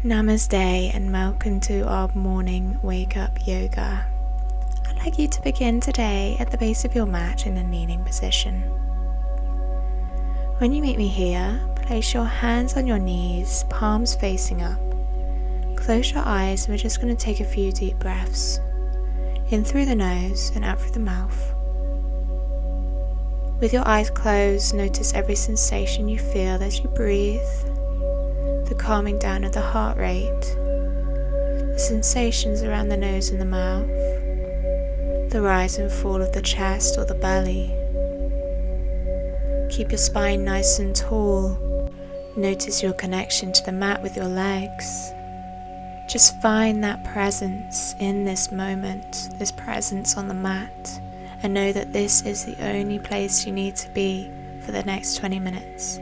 Namaste and welcome to our morning wake up yoga. I'd like you to begin today at the base of your mat in a kneeling position. When you meet me here, place your hands on your knees, palms facing up. Close your eyes and we're just going to take a few deep breaths. In through the nose and out through the mouth. With your eyes closed, notice every sensation you feel as you breathe. The calming down of the heart rate, the sensations around the nose and the mouth, the rise and fall of the chest or the belly. Keep your spine nice and tall. Notice your connection to the mat with your legs. Just find that presence in this moment, this presence on the mat, and know that this is the only place you need to be for the next 20 minutes.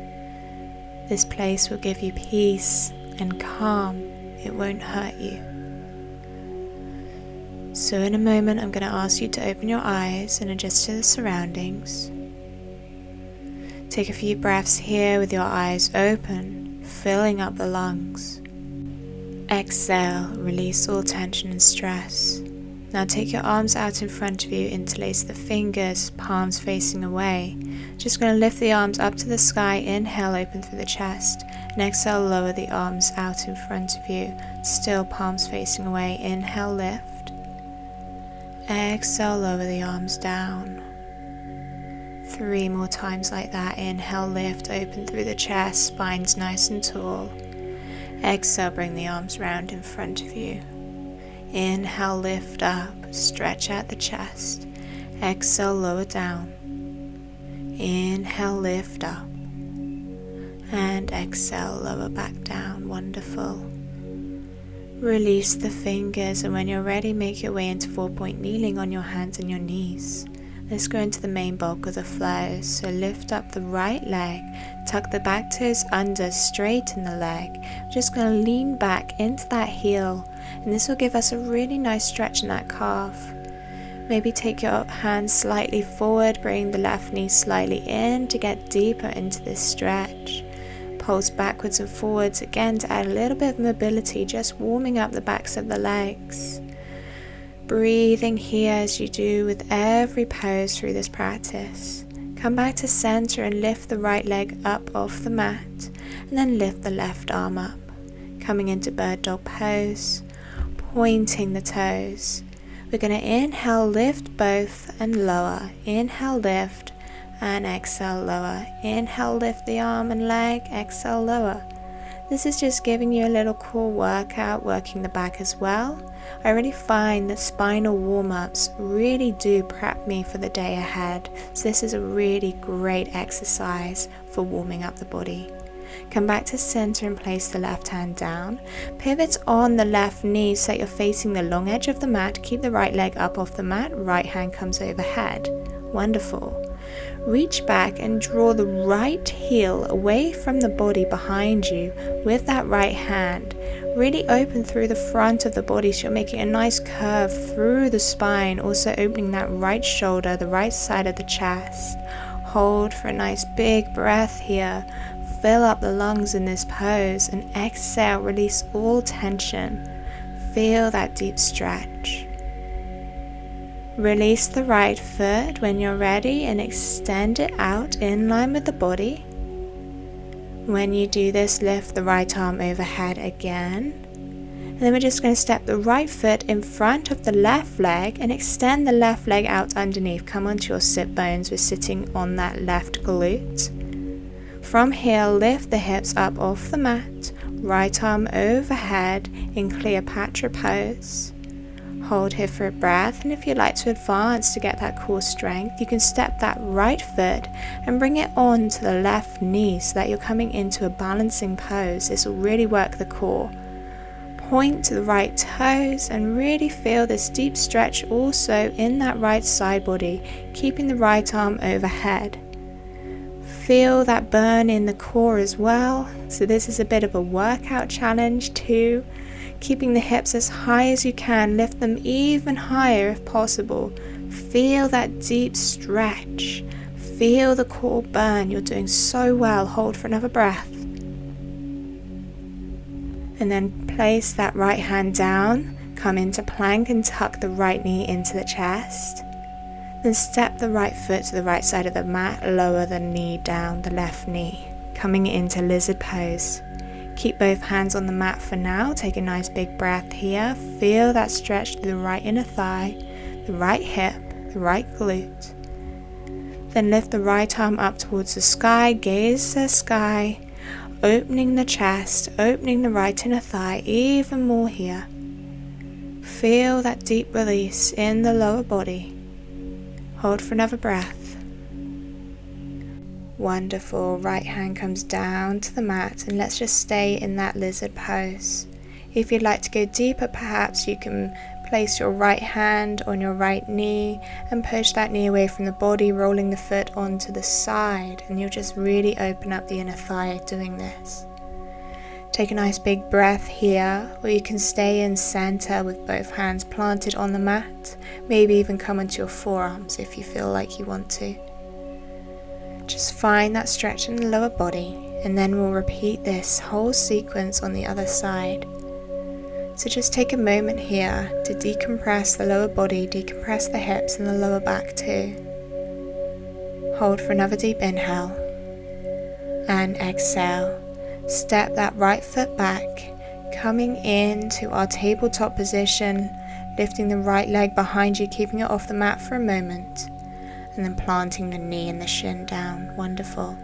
This place will give you peace and calm. It won't hurt you. So in a moment, I'm going to ask you to open your eyes and adjust to the surroundings. Take a few breaths here with your eyes open, filling up the lungs. Exhale, release all tension and stress. Now take your arms out in front of you, interlace the fingers, palms facing away. Just going to lift the arms up to the sky, inhale, open through the chest, and exhale, lower the arms out in front of you, still palms facing away, inhale, lift. Exhale, lower the arms down. 3 more times like that, inhale, lift, open through the chest, spine's nice and tall. Exhale, bring the arms round in front of you. Inhale, lift up, stretch out the chest. Exhale, lower down. Inhale, lift up. And exhale, lower back down. Wonderful. Release the fingers, and when you're ready, make your way into 4-point kneeling on your hands and your knees. Let's go into the main bulk of the flow. So lift up the right leg, tuck the back toes under, straighten the leg. We're just going to lean back into that heel, and this will give us a really nice stretch in that calf. Maybe take your hands slightly forward, bring the left knee slightly in to get deeper into this stretch. Pulse backwards and forwards again to add a little bit of mobility, just warming up the backs of the legs. Breathing here as you do with every pose through this practice. Come back to center and lift the right leg up off the mat, and then lift the left arm up. Coming into bird dog pose, pointing the toes. We're going to inhale, lift both and lower. Inhale, lift and exhale, lower. Inhale, lift the arm and leg, exhale, lower. This is just giving you a little core workout, working the back as well. I really find that spinal warm-ups really do prep me for the day ahead. So this is a really great exercise for warming up the body. Come back to center and place the left hand down. Pivot on the left knee so that you're facing the long edge of the mat. Keep the right leg up off the mat. Right hand comes overhead. Wonderful. Reach back and draw the right heel away from the body behind you with that right hand. Really open through the front of the body so you're making a nice curve through the spine, also opening that right shoulder, the right side of the chest. Hold for a nice big breath here. Fill up the lungs in this pose and exhale, release all tension. Feel that deep stretch. Release the right foot when you're ready and extend it out in line with the body. When you do this, lift the right arm overhead again. And then we're just going to step the right foot in front of the left leg and extend the left leg out underneath. Come onto your sit bones. We're sitting on that left glute. From here, lift the hips up off the mat. Right arm overhead in Cleopatra pose. Hold here for a breath, and if you'd like to advance to get that core strength, you can step that right foot and bring it on to the left knee so that you're coming into a balancing pose. This will really work the core. Point to the right toes and really feel this deep stretch also in that right side body, keeping the right arm overhead. Feel that burn in the core as well. So this is a bit of a workout challenge too. Keeping the hips as high as you can, lift them even higher if possible. Feel that deep stretch. Feel the core burn. You're doing so well. Hold for another breath. And then place that right hand down, come into plank and tuck the right knee into the chest. Then step the right foot to the right side of the mat, lower the knee down, the left knee, coming into lizard pose. Keep both hands on the mat for now. Take a nice big breath here. Feel that stretch through the right inner thigh, the right hip, the right glute. Then lift the right arm up towards the sky, gaze the sky, opening the chest, opening the right inner thigh even more here. Feel that deep release in the lower body. Hold for another breath. Wonderful. Right hand comes down to the mat and let's just stay in that lizard pose. If you'd like to go deeper, perhaps you can place your right hand on your right knee and push that knee away from the body, rolling the foot onto the side, and you'll just really open up the inner thigh doing this. Take a nice big breath here, or you can stay in center with both hands planted on the mat, maybe even come into your forearms if you feel like you want to. Just find that stretch in the lower body, and then we'll repeat this whole sequence on the other side. So just take a moment here to decompress the lower body, decompress the hips and the lower back too. Hold for another deep inhale and exhale. Step that right foot back, coming into our tabletop position, lifting the right leg behind you, keeping it off the mat for a moment, and then planting the knee and the shin down. Wonderful.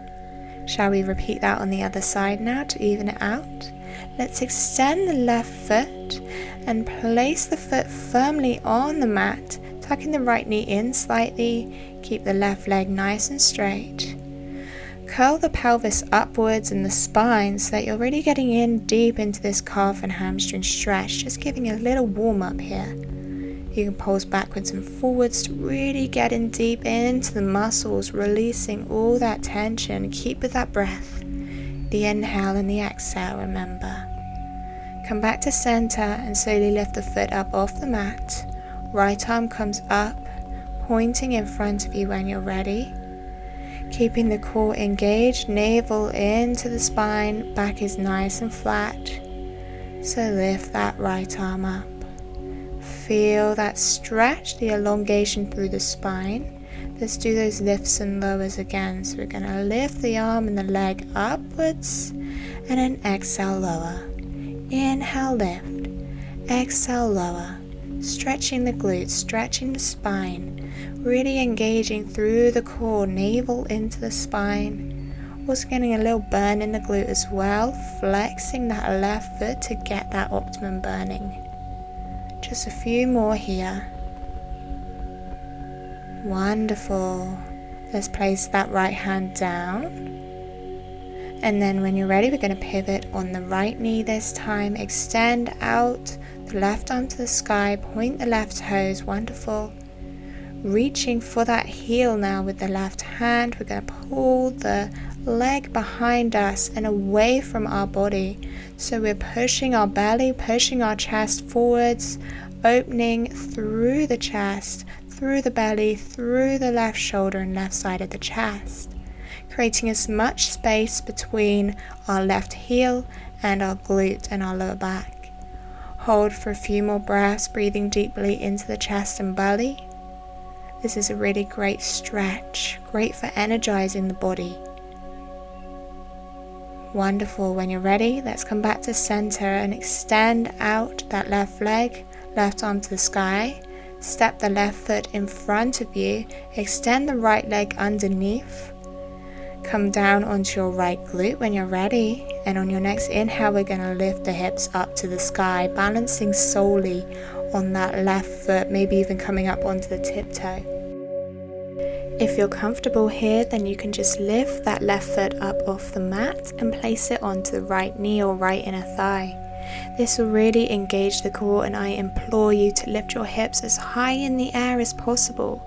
Shall we repeat that on the other side now to even it out? Let's extend the left foot and place the foot firmly on the mat, tucking the right knee in slightly. Keep the left leg nice and straight. Curl the pelvis upwards and the spine so that you're really getting in deep into this calf and hamstring stretch, just giving a little warm up here. You can pulse backwards and forwards to really get in deep into the muscles, releasing all that tension. Keep with that breath, the inhale and the exhale, remember. Come back to center and slowly lift the foot up off the mat. Right arm comes up, pointing in front of you when you're ready. Keeping the core engaged, navel into the spine, back is nice and flat. So lift that right arm up. Feel that stretch, the elongation through the spine. Let's do those lifts and lowers again. So we're going to lift the arm and the leg upwards and then exhale, lower. Inhale, lift. Exhale, lower. Stretching the glutes, stretching the spine. Really engaging through the core, navel into the spine. Also getting a little burn in the glute as well. Flexing that left foot to get that optimum burning. Just a few more here. Wonderful. Let's place that right hand down. And then when you're ready, we're going to pivot on the right knee this time. Extend out the left arm to the sky. Point the left toes. Wonderful. Reaching for that heel now with the left hand. We're going to pull the leg behind us and away from our body. So we're pushing our belly, pushing our chest forwards, opening through the chest, through the belly, through the left shoulder and left side of the chest. Creating as much space between our left heel and our glute and our lower back. Hold for a few more breaths, breathing deeply into the chest and belly. This is a really great stretch, great for energizing the body. Wonderful. When you're ready, let's come back to center and extend out that left leg, left arm to the sky. Step the left foot in front of you, extend the right leg underneath. Come down onto your right glute when you're ready, and on your next inhale we're going to lift the hips up to the sky, balancing solely on that left foot, maybe even coming up onto the tiptoe. If you're comfortable here, then you can just lift that left foot up off the mat and place it onto the right knee or right inner thigh. This will really engage the core, and I implore you to lift your hips as high in the air as possible.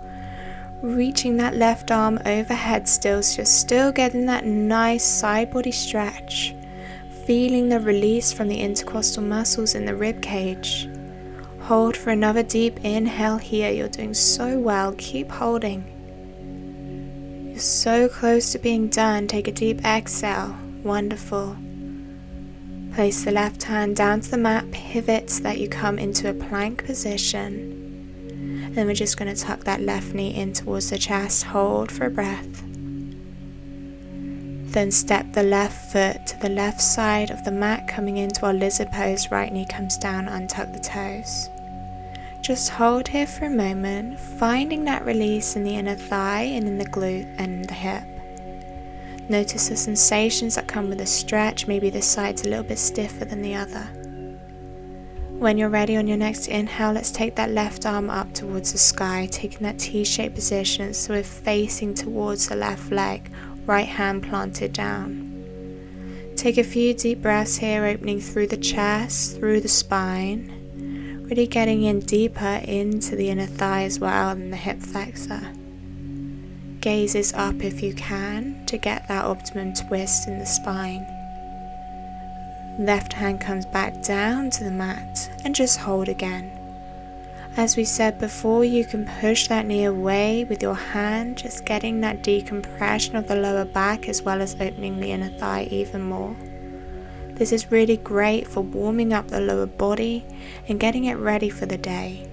Reaching that left arm overhead still, so you're still getting that nice side body stretch. Feeling the release from the intercostal muscles in the rib cage. Hold for another deep inhale here. You're doing so well. Keep holding. You're so close to being done. Take a deep exhale. Wonderful. Place the left hand down to the mat, pivot so that you come into a plank position. And then we're just going to tuck that left knee in towards the chest, hold for a breath. Then step the left foot to the left side of the mat, coming into our lizard pose. Right knee comes down, untuck the toes. Just hold here for a moment, finding that release in the inner thigh and in the glute and the hip. Notice the sensations that come with the stretch. Maybe this side's a little bit stiffer than the other. When you're ready on your next inhale, let's take that left arm up towards the sky, taking that T-shaped position so we're facing towards the left leg. Right hand planted down. Take a few deep breaths here, opening through the chest, through the spine. Really getting in deeper into the inner thigh as well and the hip flexor. Gazes up if you can to get that optimum twist in the spine. Left hand comes back down to the mat and just hold again. As we said before, you can push that knee away with your hand, just getting that decompression of the lower back as well as opening the inner thigh even more. This is really great for warming up the lower body and getting it ready for the day.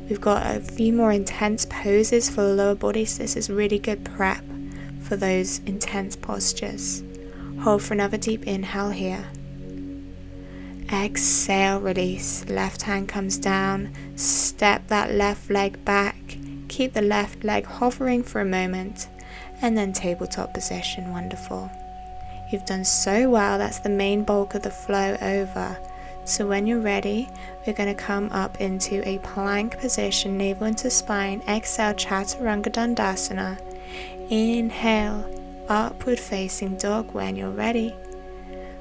We've got a few more intense poses for the lower body, so this is really good prep for those intense postures. Hold for another deep inhale here. Exhale, release. Left hand comes down, step that left leg back, keep the left leg hovering for a moment, and then tabletop position. Wonderful. You've done so well. That's the main bulk of the flow over. So when you're ready, we're going to come up into a plank position, navel into spine. Exhale, Chaturanga Dandasana. Inhale, upward facing dog when you're ready.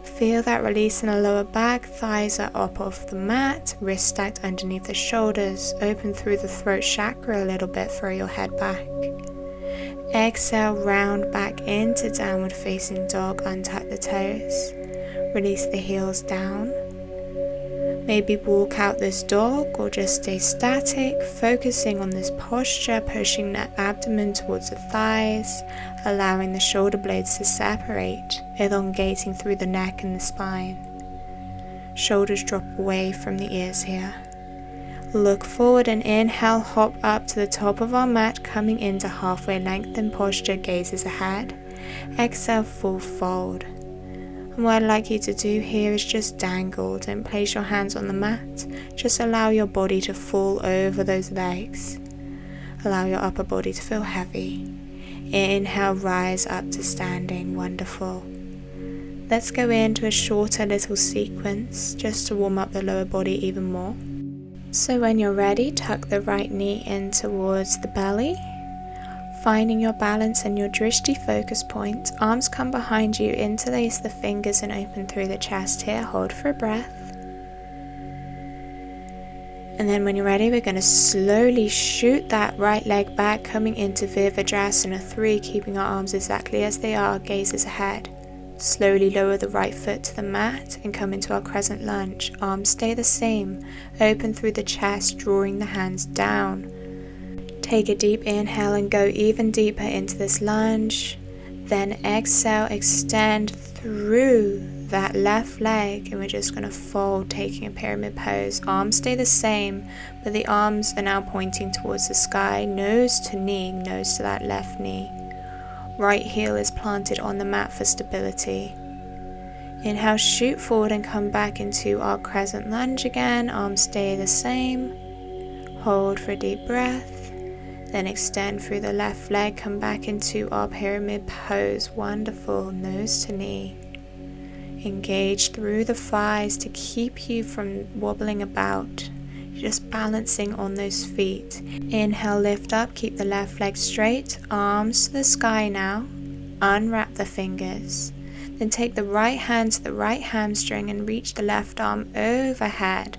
Feel that release in the lower back, thighs are up off the mat, wrists stacked underneath the shoulders, open through the throat chakra a little bit, throw your head back. Exhale, round back into downward facing dog, untuck the toes, release the heels down. Maybe walk out this dog or just stay static, focusing on this posture, pushing the abdomen towards the thighs, allowing the shoulder blades to separate, elongating through the neck and the spine. Shoulders drop away from the ears here. Look forward and inhale, hop up to the top of our mat, coming into halfway lengthened posture, gazes ahead. Exhale, full fold. And what I'd like you to do here is just dangle. Don't place your hands on the mat. Just allow your body to fall over those legs. Allow your upper body to feel heavy. Inhale, rise up to standing. Wonderful. Let's go into a shorter little sequence just to warm up the lower body even more. So when you're ready, tuck the right knee in towards the belly. Finding your balance and your drishti focus point. Arms come behind you, interlace the fingers and open through the chest here. Hold for a breath. And then when you're ready, we're going to slowly shoot that right leg back, coming into Virabhadrasana 3, keeping our arms exactly as they are, gazes ahead. Slowly lower the right foot to the mat and come into our crescent lunge. Arms stay the same. Open through the chest, drawing the hands down. Take a deep inhale and go even deeper into this lunge. Then exhale, extend through that left leg, and we're just going to fold, taking a pyramid pose. Arms stay the same, but the arms are now pointing towards the sky, nose to knee, nose to that left knee. Right heel is planted on the mat for stability. Inhale, shoot forward and come back into our crescent lunge again. Arms stay the same. Hold for a deep breath. Then extend through the left leg, come back into our pyramid pose. Wonderful, nose to knee. Engage through the thighs to keep you from wobbling about. You're just balancing on those feet. Inhale, lift up, keep the left leg straight. Arms to the sky now. Unwrap the fingers. Then take the right hand to the right hamstring and reach the left arm overhead,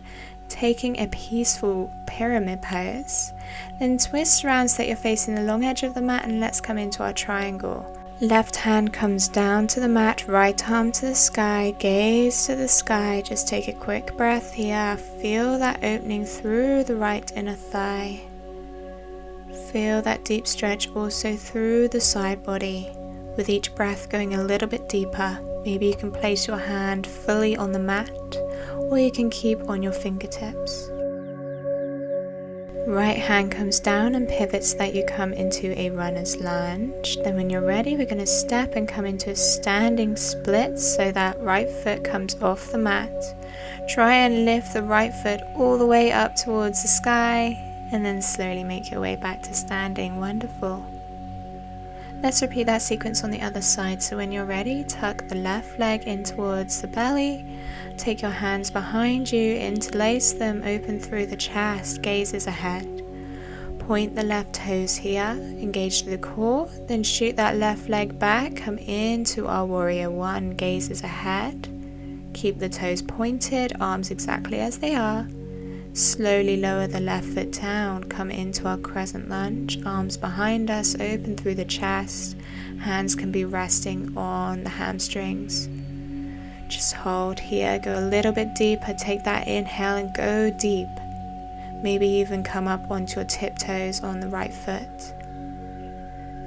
taking a peaceful pyramid pose. Then twist around so that you're facing the long edge of the mat, and let's come into our triangle. Left hand comes down to the mat, right arm to the sky, gaze to the sky. Just take a quick breath here. Feel that opening through the right inner thigh. Feel that deep stretch also through the side body, with each breath going a little bit deeper. Maybe you can place your hand fully on the mat, or you can keep on your fingertips. Right hand comes down and pivots so that you come into a runner's lunge. Then when you're ready, we're going to step and come into a standing split so that right foot comes off the mat. Try and lift the right foot all the way up towards the sky, and then slowly make your way back to standing. Wonderful. Let's repeat that sequence on the other side. So when you're ready, tuck the left leg in towards the belly. Take your hands behind you, interlace them, open through the chest, gazes ahead. Point the left toes here, engage through the core, then shoot that left leg back, come into our warrior one, gazes ahead. Keep the toes pointed, arms exactly as they are. Slowly lower the left foot down, come into our crescent lunge, arms behind us, open through the chest, hands can be resting on the hamstrings. Just hold here, go a little bit deeper, take that inhale and go deep. Maybe even come up onto your tiptoes on the right foot.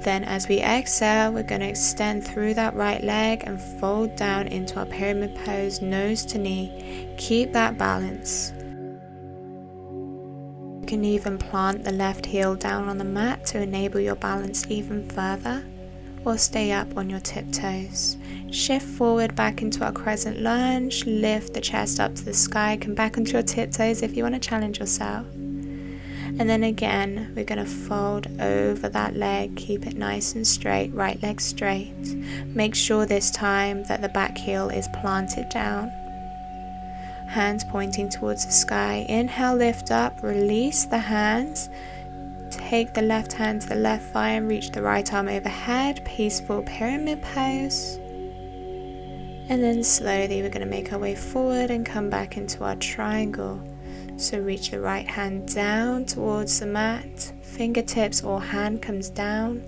Then as we exhale, we're going to extend through that right leg and fold down into our pyramid pose, nose to knee. Keep that balance. You can even plant the left heel down on the mat to enable your balance even further, or stay up on your tiptoes. Shift forward back into our crescent lunge, lift the chest up to the sky, come back onto your tiptoes if you want to challenge yourself. And then again, we're going to fold over that leg, keep it nice and straight, right leg straight. Make sure this time that the back heel is planted down. Hands pointing towards the sky. Inhale, lift up, release the hands. Take the left hand to the left thigh and reach the right arm overhead. Peaceful pyramid pose. And then slowly we're going to make our way forward and come back into our triangle. So reach the right hand down towards the mat. Fingertips or hand comes down.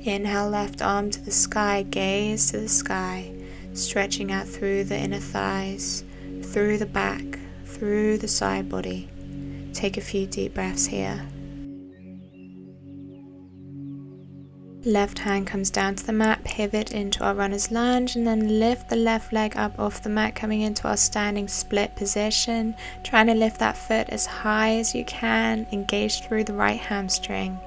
Inhale, left arm to the sky, gaze to the sky. Stretching out through the inner thighs, through the back, through the side body. Take a few deep breaths here. Left hand comes down to the mat, pivot into our runner's lunge, and then lift the left leg up off the mat, coming into our standing split position. Trying to lift that foot as high as you can, engage through the right hamstring.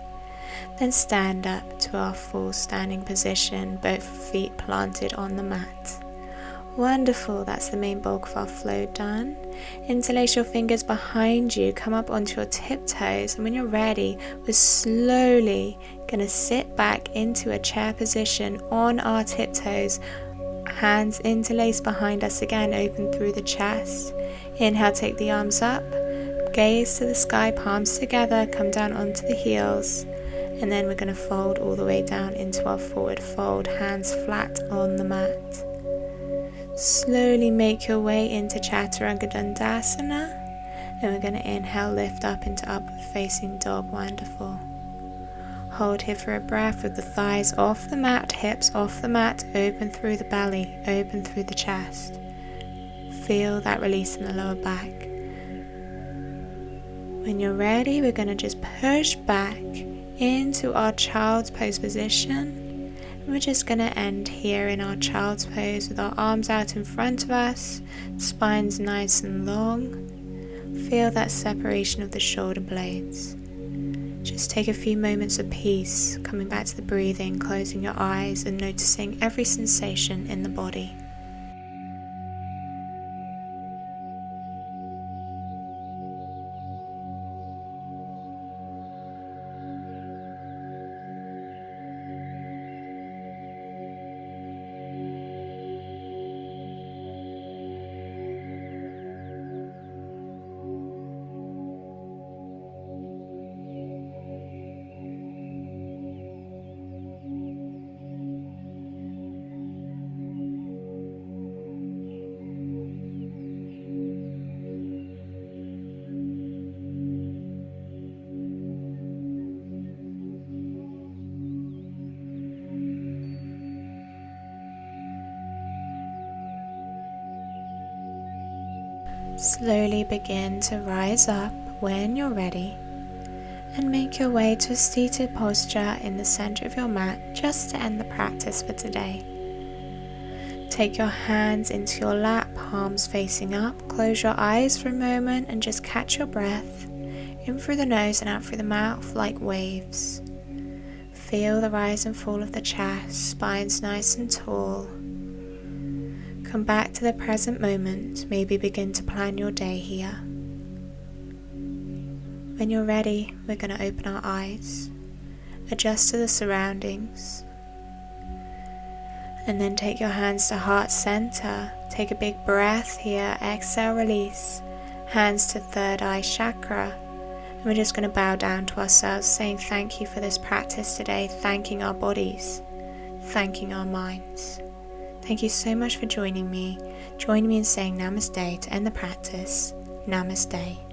Then stand up to our full standing position, both feet planted on the mat. Wonderful, that's the main bulk of our flow done. Interlace your fingers behind you, come up onto your tiptoes, and when you're ready, we're slowly going to sit back into a chair position on our tiptoes. Hands interlaced behind us again, open through the chest. Inhale, take the arms up, gaze to the sky, palms together, come down onto the heels. And then we're going to fold all the way down into our forward fold, hands flat on the mat. Slowly make your way into Chaturanga Dandasana, and we're going to inhale, lift up into upward facing dog. Wonderful. Hold here for a breath with the thighs off the mat, hips off the mat, open through the belly, open through the chest. Feel that release in the lower back. When you're ready, we're going to just push back into our child's pose position. We're just going to end here in our child's pose with our arms out in front of us, spine's nice and long. Feel that separation of the shoulder blades. Just take a few moments of peace, coming back to the breathing, closing your eyes and noticing every sensation in the body. Slowly begin to rise up when you're ready and make your way to a seated posture in the center of your mat just to end the practice for today. Take your hands into your lap, palms facing up. Close your eyes for a moment and just catch your breath in through the nose and out through the mouth like waves. Feel the rise and fall of the chest, spine's nice and tall. Come back to the present moment, maybe begin to plan your day here. When you're ready, we're going to open our eyes, adjust to the surroundings, and then take your hands to heart center. Take a big breath here, exhale, release, hands to third eye chakra. And we're just going to bow down to ourselves, saying thank you for this practice today, thanking our bodies, thanking our minds. Thank you so much for joining me. Join me in saying namaste to end the practice. Namaste.